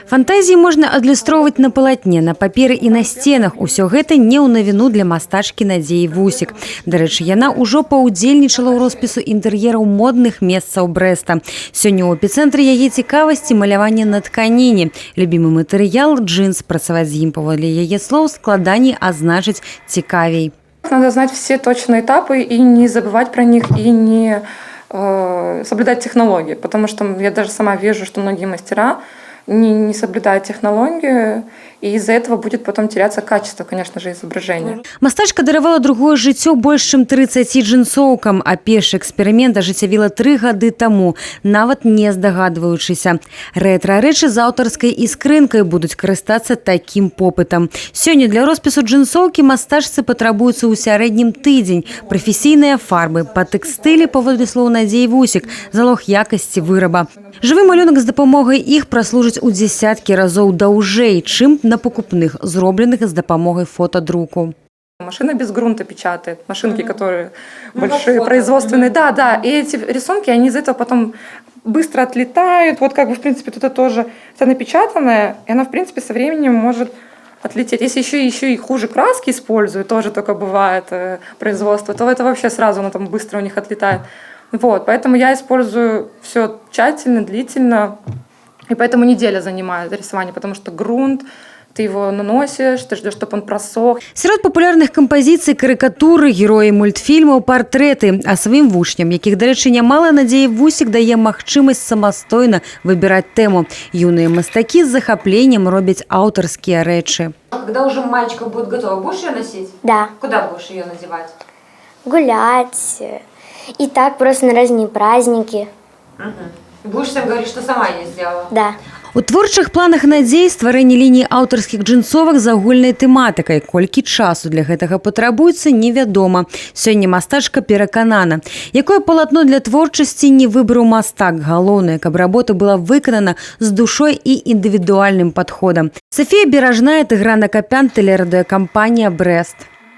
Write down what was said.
Фантазіі можна адлюстроўваць на палатне, на паперы і на сценах. Усё гэта не ў навіну для мастачкі Надзеі Вусік. Дарэчы, яна ўжо паўдзельнічала ў роспісу інтэр'ераў модных месцаў Брэста. Сёння ў эпіцэнтры яе цікавасці маляванне на тканіне. Любімы матэрыял – джинс. Працаваць з ім, паводле яе слоў, складаней, а значыць цікавей. Надо знать все точные этапы и не забывать про них, и не соблюдать технологии. Потому что я даже сама вижу, что многие мастера не соблюдают технологии, и из-за этого будет потом теряться качество, конечно же, изображения. Мастачка даравала другое жыццё больш чым 30 джинсоўкам, а першы эксперымент ажыццявіла 3 гады таму, нават не здагадваючыся. Рэтра-рэчы з аўтарскай іскрынкай будуць карыстацца такім попытам. Сёння для роспісу джинсоўкі мастачцы патрабуецца ў сярэднім тыдзень. Прафесійныя фарбы, па тэкстылі, паводле слоў Надзеі Вусік, залог якасці выраба. Жывы малюнак з дапамогай іх праслужыць у дзесяткі разоў даўжэй, чым на покупных, зробленых с допомогой фотодруку. Машина без грунта печатает, машинки, которые большие, производственные. Да, и эти рисунки, они из этого потом быстро отлетают. Вот как бы, в принципе, тут это тоже вся напечатанная, и она, в принципе, со временем может отлететь. Если еще и хуже краски используют, тоже только бывает производство, то это вообще сразу оно там быстро у них отлетает. Вот, поэтому я использую все тщательно, длительно, и поэтому неделя занимает рисование, потому что грунт, ты его наносишь, ты ждешь, чтобы он просох. Сярод папулярных кампазіцый карыкатуры, героі мультфільмаў, партрэты. А сваім вучням, якіх, дарэчы, нямала, Надзея Вусік дае магчымасць самастойна выбіраць тэму. Юныя мастакі з захапленнем робяць аўтарскія рэчы. Когда уже мальчика будет готова, будешь ее носить? Да. Куда будешь ее надевать? Гулять. И так просто на разные праздники. Будешь всем говорить, что сама ее сделала? Да. У творчых планах Надзеі стварэнне лініі аўтарскіх джинсовак з агульнай тэматыкай. Колькі часу для гэтага патрабуецца, невядома. Сёння мастачка пераканана. Якое палатно для творчасці не выбраў мастак. Галоўнае, каб работа была выканана з душой і індывідуальным падходам. Софія Беражная, Тыгран Акапян, тэлерадыёкампанія «Брэст».